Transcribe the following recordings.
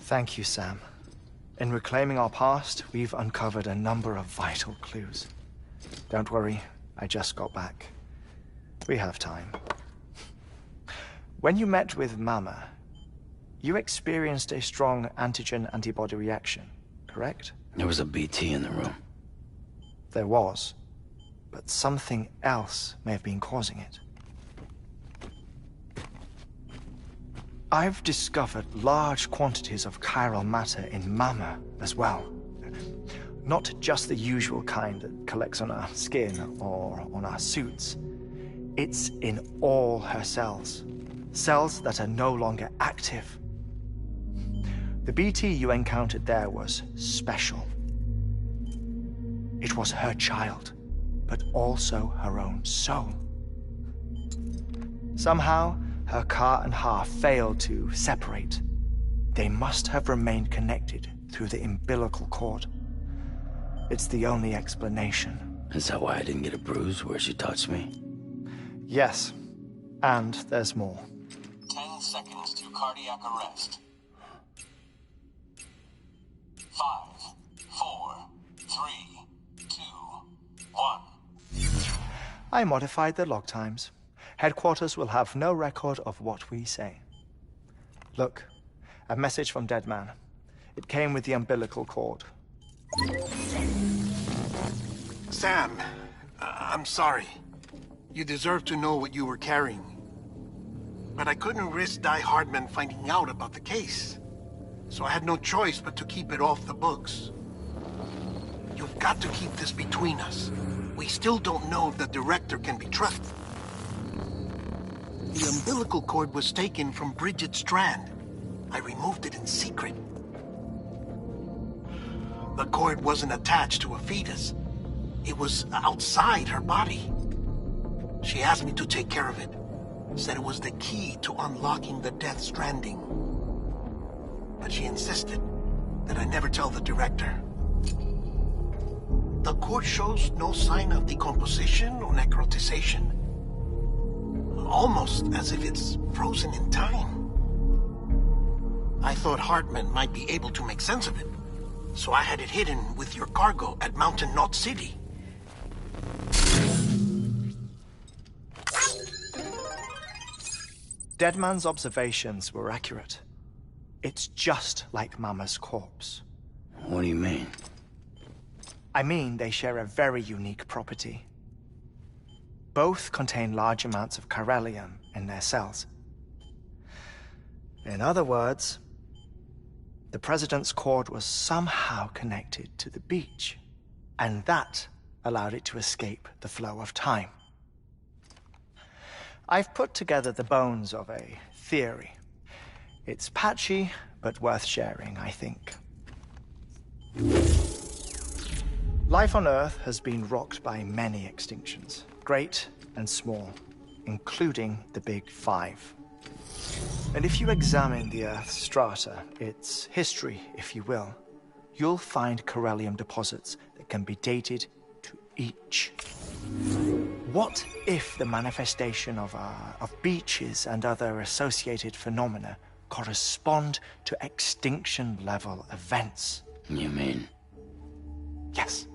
Thank you, Sam. In reclaiming our past, we've uncovered a number of vital clues. Don't worry, I just got back. We have time. When you met with Mama, you experienced a strong antigen-antibody reaction, correct? There was a BT in the room. There was, but something else may have been causing it. I've discovered large quantities of chiral matter in Mama as well. Not just the usual kind that collects on our skin or on our suits. It's in all her cells. Cells that are no longer active. The BT you encountered there was special. It was her child, but also her own soul. Somehow, her car and half failed to separate. They must have remained connected through the umbilical cord. It's the only explanation. Is that why I didn't get a bruise where she touched me? Yes, and there's more. 10 seconds to cardiac arrest. 5, 4, 3, 2, 1. I modified the log times. Headquarters will have no record of what we say. Look, a message from Deadman. It came with the umbilical cord. Sam, I'm sorry. You deserve to know what you were carrying. But I couldn't risk Di Hardman finding out about the case. So I had no choice but to keep it off the books. You've got to keep this between us. We still don't know if the director can be trusted. The umbilical cord was taken from Bridget Strand. I removed it in secret. The cord wasn't attached to a fetus. It was outside her body. She asked me to take care of it. Said it was the key to unlocking the Death Stranding. But she insisted that I never tell the director. The cord shows no sign of decomposition or necrotization. Almost as if it's frozen in time. I thought Hartman might be able to make sense of it, so I had it hidden with your cargo at Mountain Knot City. Deadman's observations were accurate. It's just like Mama's corpse. What do you mean? I mean they share a very unique property. Both contain large amounts of chiralium in their cells. In other words, the President's cord was somehow connected to the beach, and that allowed it to escape the flow of time. I've put together the bones of a theory. It's patchy, but worth sharing, I think. Life on Earth has been rocked by many extinctions, great and small, including the Big Five. And if you examine the Earth's strata, its history, if you will, you'll find chiralium deposits that can be dated to each. What if the manifestation of beaches and other associated phenomena correspond to extinction-level events? You mean? Yes.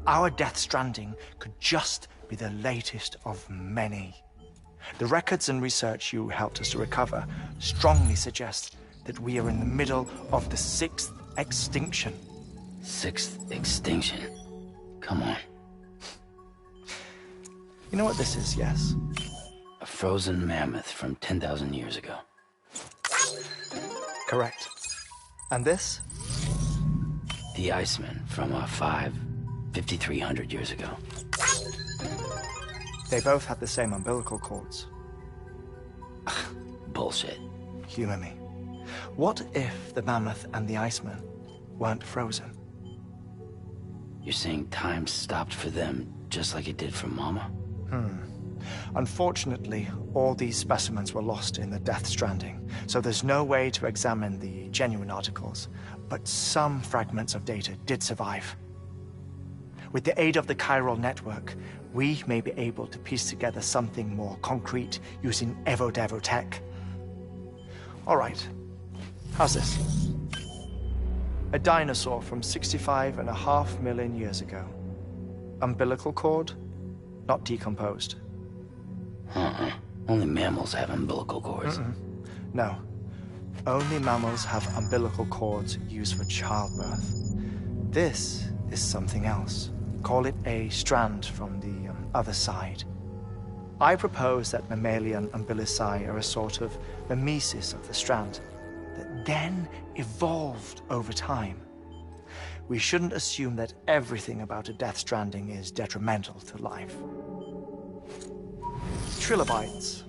Our Death Stranding could just be the latest of many. The records and research you helped us to recover strongly suggest that we are in the middle of the 6th extinction. 6th extinction? Come on. You know what this is, yes? A frozen mammoth from 10,000 years ago. Correct. And this? The Iceman from 5,300 years ago. They both had the same umbilical cords. Bullshit. Humor me. What if the mammoth and the Iceman weren't frozen? You're saying time stopped for them just like it did for Mama? Unfortunately, all these specimens were lost in the Death Stranding, so there's no way to examine the genuine articles, but some fragments of data did survive. With the aid of the chiral network, we may be able to piece together something more concrete using Evo-Devo tech. All right, how's this? A dinosaur from 65.5 million years ago. Umbilical cord, not decomposed. Only mammals have umbilical cords. No. Only mammals have umbilical cords used for childbirth. This is something else. Call it a strand from the other side. I propose that mammalian umbilici are a sort of mimesis of the strand that then evolved over time. We shouldn't assume that everything about a death stranding is detrimental to life. Trilobites,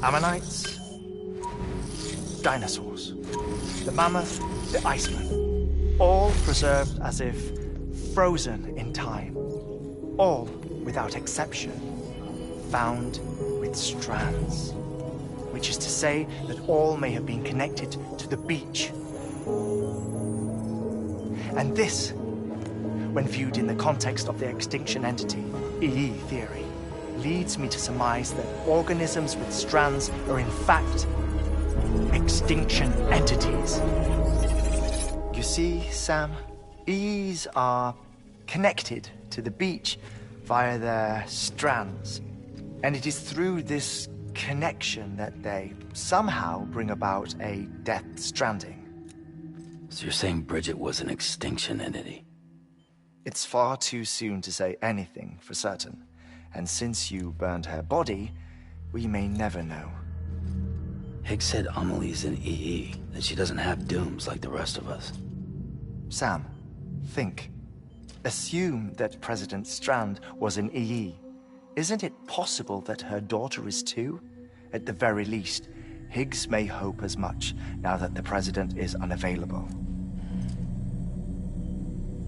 ammonites, dinosaurs, the mammoth, the iceman, all preserved as if frozen in time, all, without exception, found with strands, which is to say that all may have been connected to the beach. And this, when viewed in the context of the extinction entity, EE theory, leads me to surmise that organisms with strands are in fact extinction entities. You see, Sam, EEs are connected to the beach via their strands. And it is through this connection that they somehow bring about a death stranding. So you're saying Bridget was an extinction entity? It's far too soon to say anything for certain. And since you burned her body, we may never know. Higgs said Amelie's an EE, that she doesn't have dooms like the rest of us. Sam, think. Assume that President Strand was an EE. Isn't it possible that her daughter is too? At the very least, Higgs may hope as much now that the president is unavailable.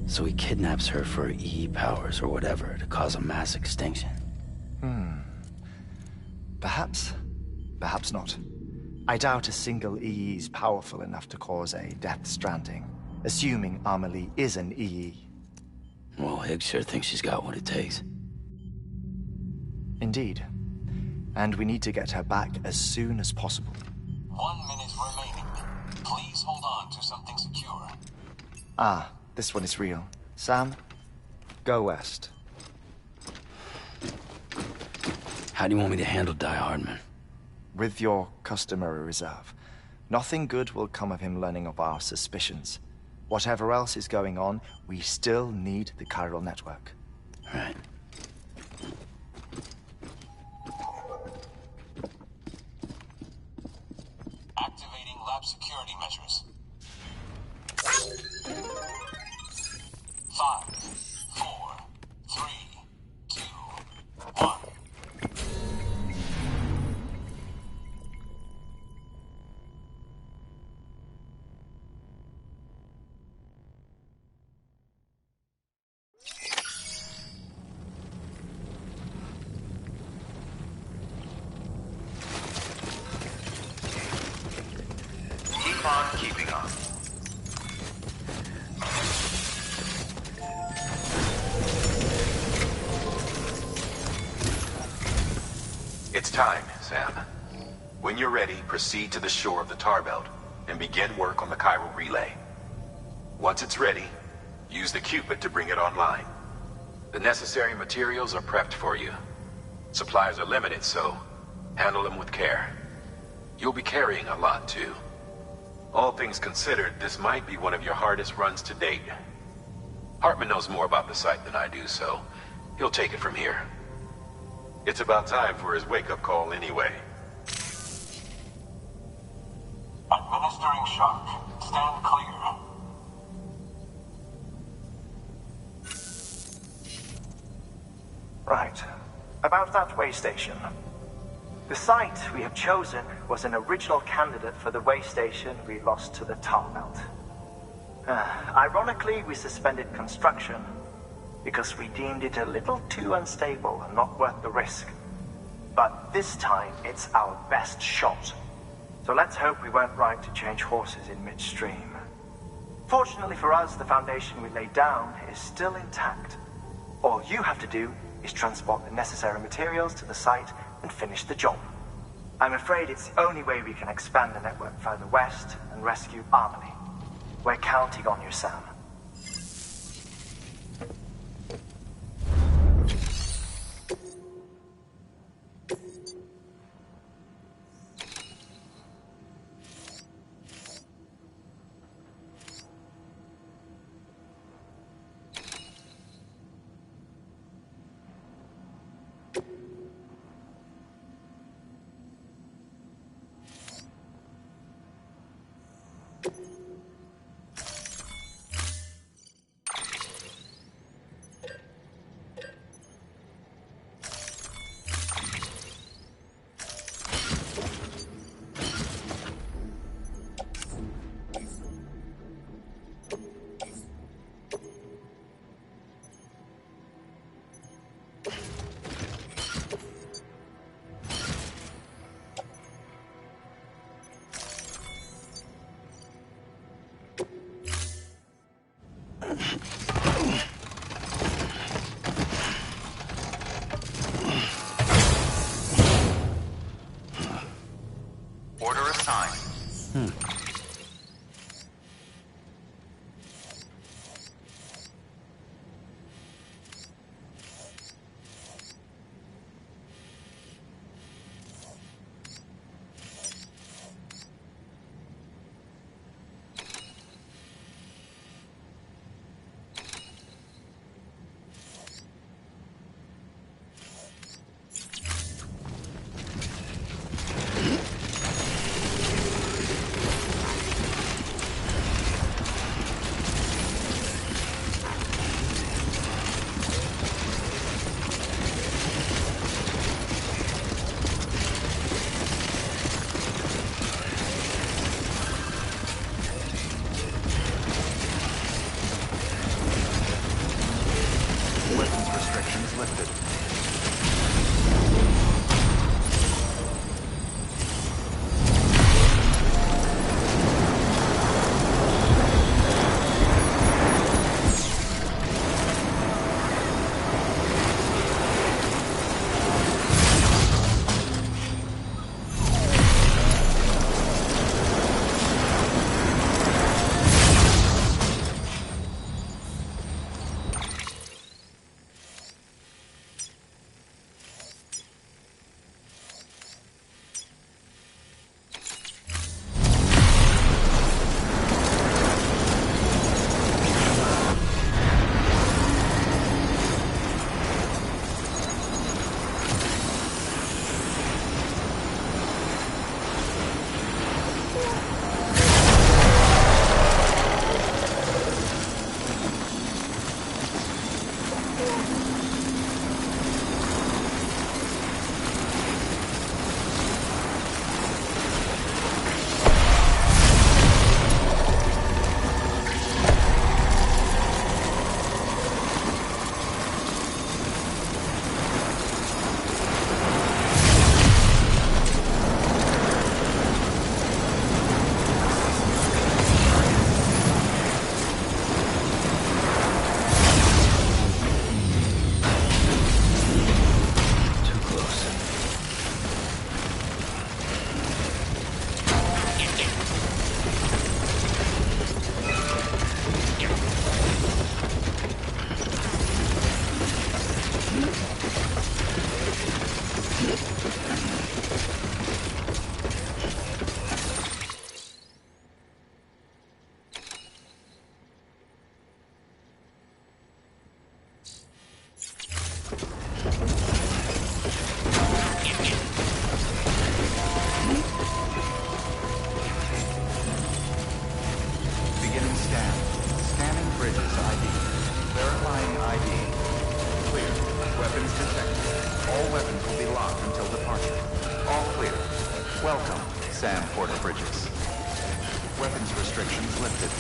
So he kidnaps her for EE powers or whatever to cause a mass extinction. Perhaps. Perhaps not. I doubt a single EE is powerful enough to cause a death stranding, assuming Amelie is an EE. Well, Higgs sure thinks she's got what it takes. Indeed. And we need to get her back as soon as possible. 1 minute remaining. Please hold on to something secure. Ah, this one is real. Sam, go west. How do you want me to handle Die Hardman? With your customary reserve. Nothing good will come of him learning of our suspicions. Whatever else is going on, we still need the chiral network. Right. Activating lab security measures. 5, 4, 3, 2, 1. Keep on keeping on. It's time, Sam. When you're ready, proceed to the shore of the tar belt and begin work on the chiral relay. Once it's ready, use the Cupid to bring it online. The necessary materials are prepped for you. Supplies are limited, so handle them with care. You'll be carrying a lot, too. All things considered, this might be one of your hardest runs to date. Hartman knows more about the site than I do, so he'll take it from here. It's about time for his wake-up call anyway. Administering shock. Stand clear. Right. About that way station. The site we have chosen was an original candidate for the way station we lost to the tar belt. Ironically, we suspended construction because we deemed it a little too unstable and not worth the risk. But this time, it's our best shot. So let's hope we weren't right to change horses in midstream. Fortunately for us, the foundation we laid down is still intact. All you have to do is transport the necessary materials to the site and finish the job. I'm afraid it's the only way we can expand the network further west and rescue Amelie. We're counting on you, Sam. Order assigned. Weapons restrictions lifted. Welcome, Sam Porter-Bridges. Weapons restrictions lifted.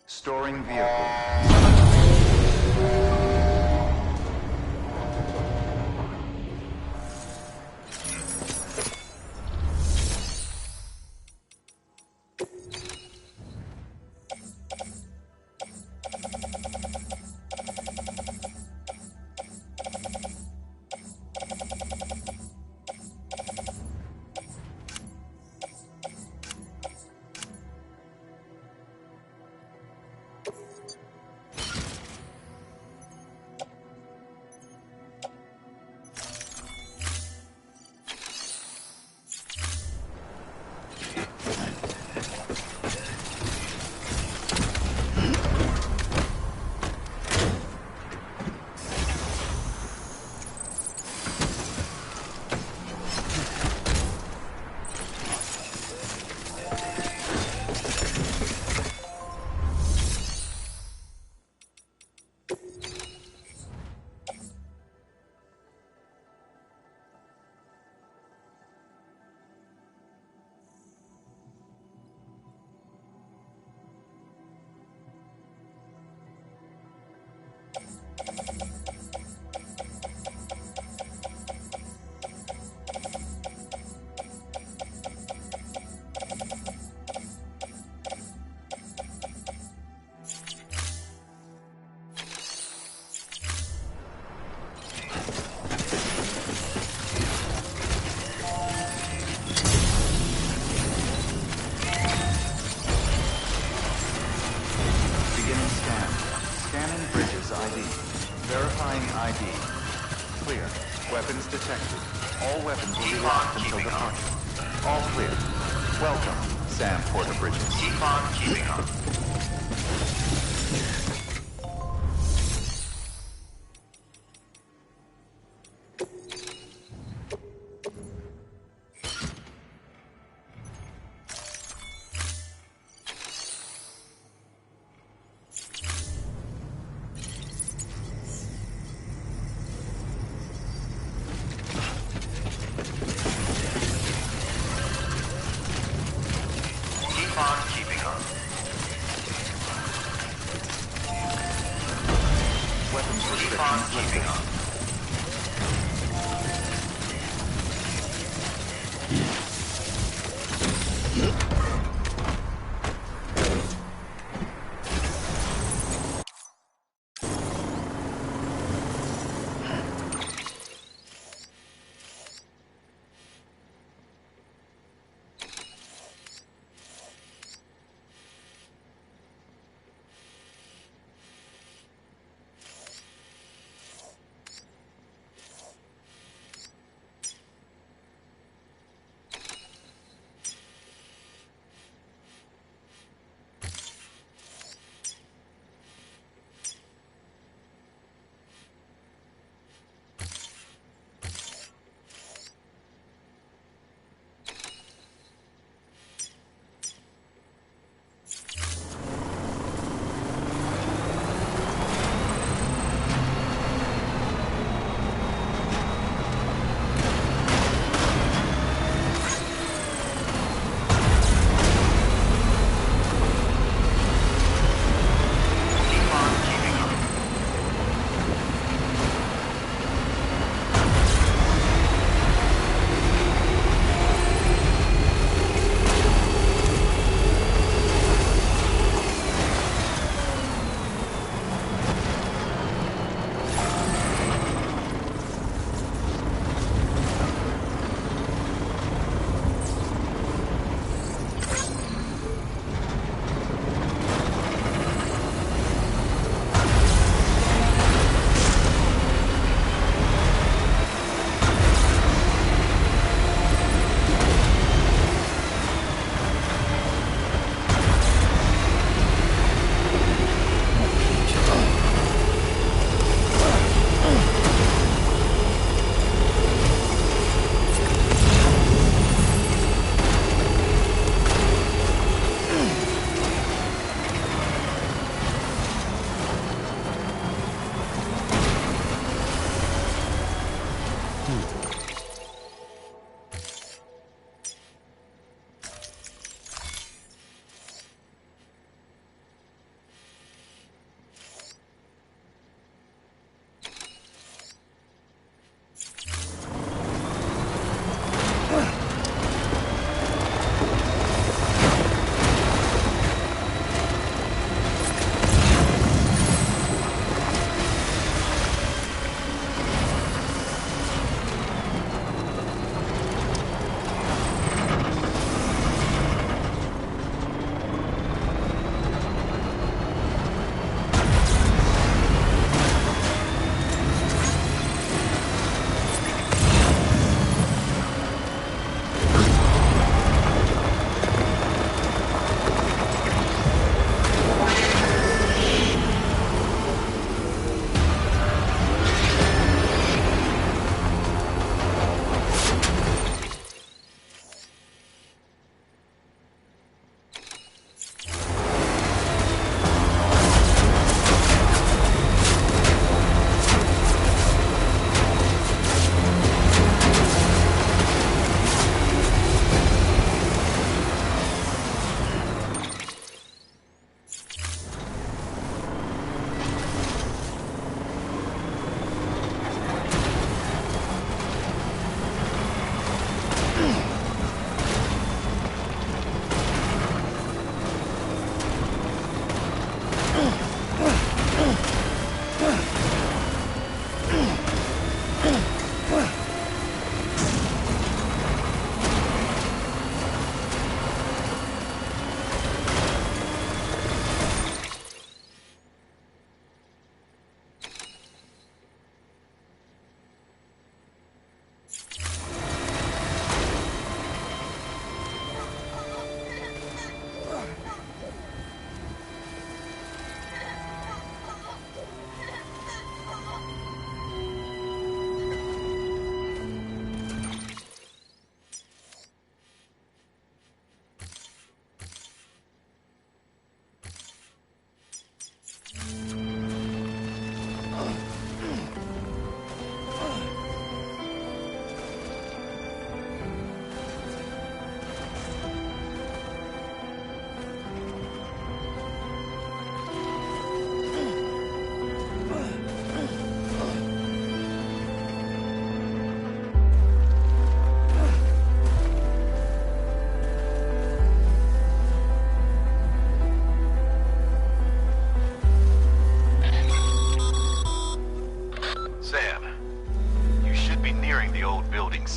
Storing vehicle. Verifying ID. Clear. Weapons detected. All weapons will be locked until departure. All clear. Welcome, Sam Porter Bridges. Keep on keeping on. Keep on keeping on.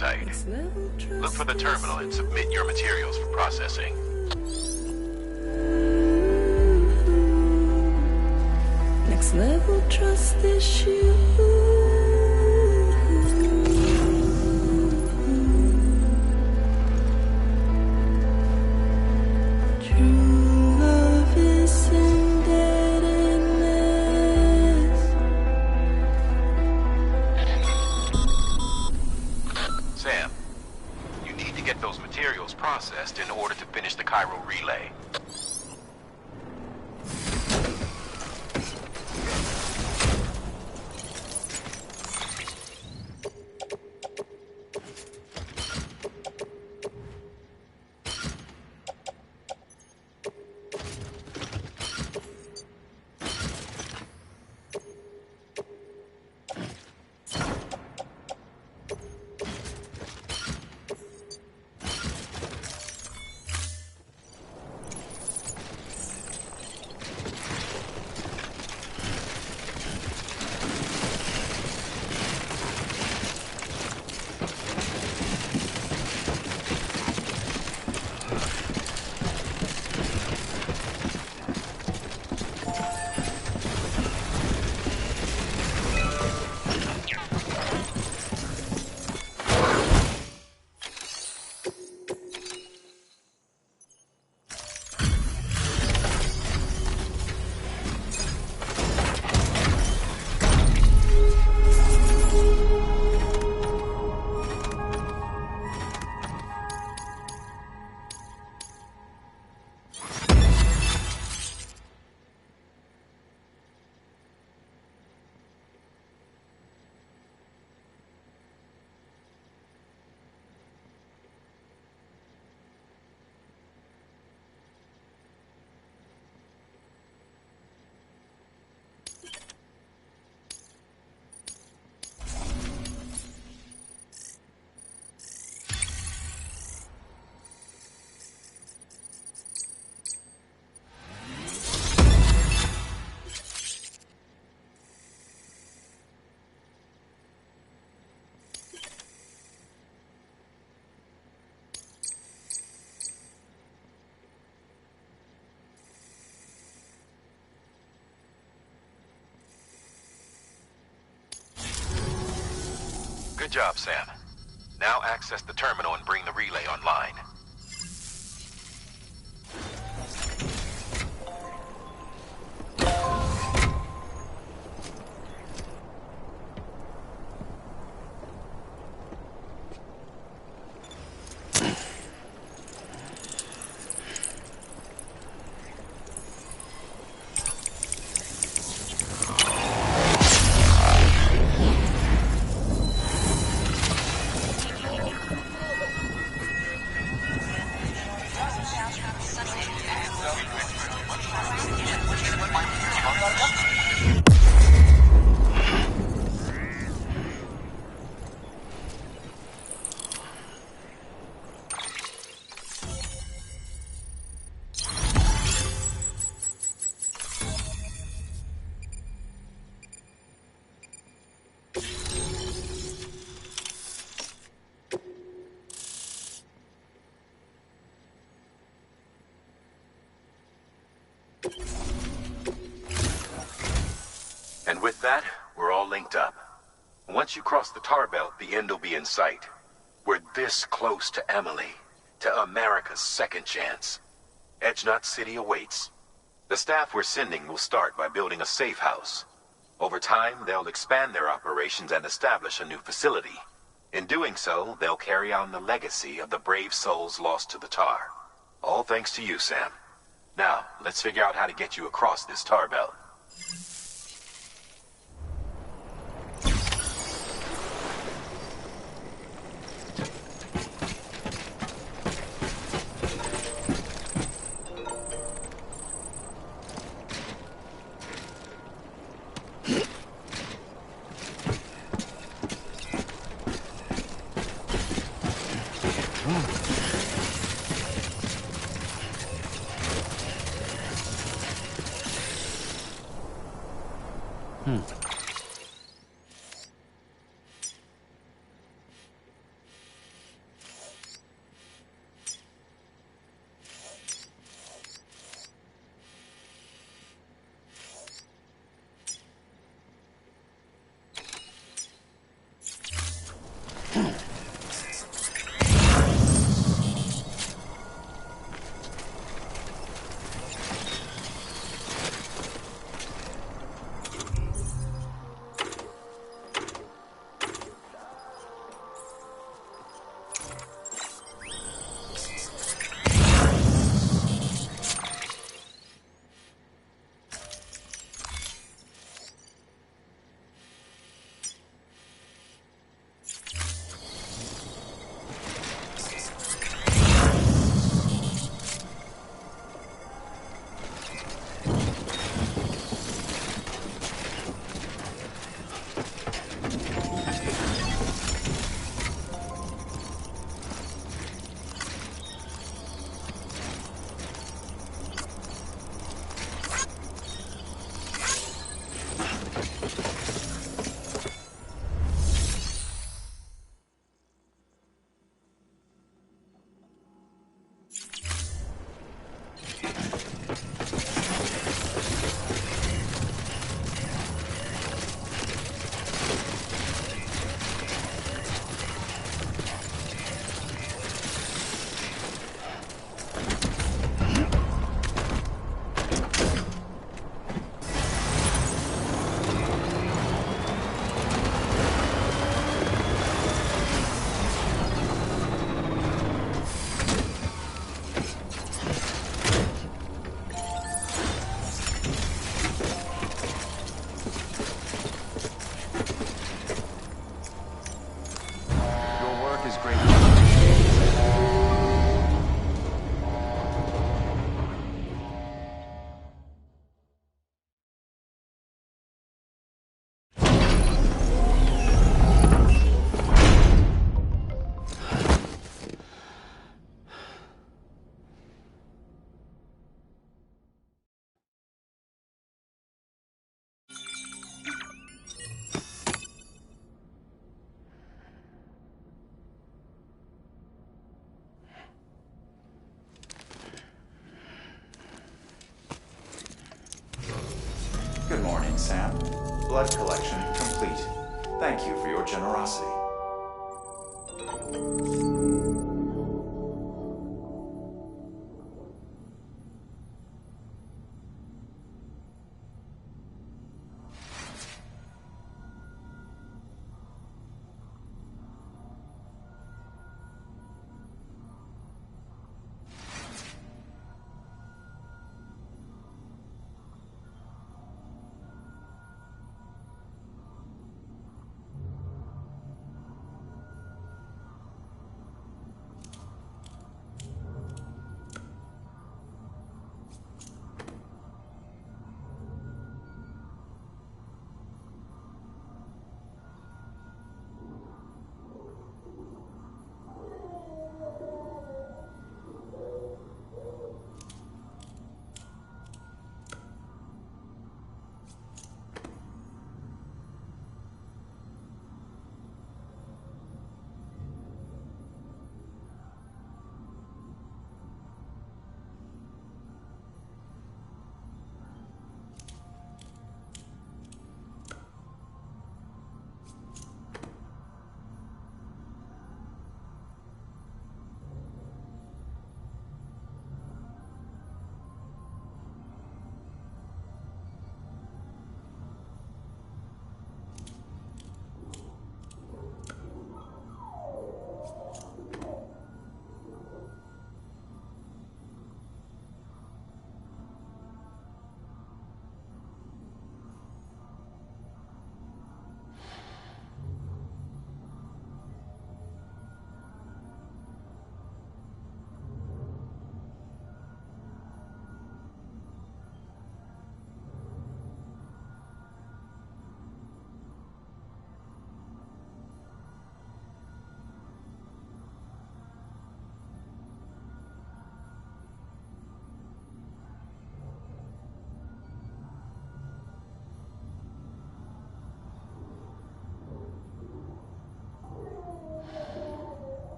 site. Look for the terminal and submit your materials for processing. Next level trust issue. True love is indebtedness. Sam, you need to get those materials processed in order to finish the Cairo relay. Good job, Sam. Now access the terminal and bring the relay online. And with that, we're all linked up. Once you cross the tar belt, the end will be in sight. We're this close to Emily, to America's second chance. Edgenut City awaits. The staff we're sending will start by building a safe house. Over time, they'll expand their operations and establish a new facility. In doing so, they'll carry on the legacy of the brave souls lost to the tar. All thanks to you, Sam. Now, let's figure out how to get you across this tar belt. Sam. Blood collection complete. Thank you for your generosity.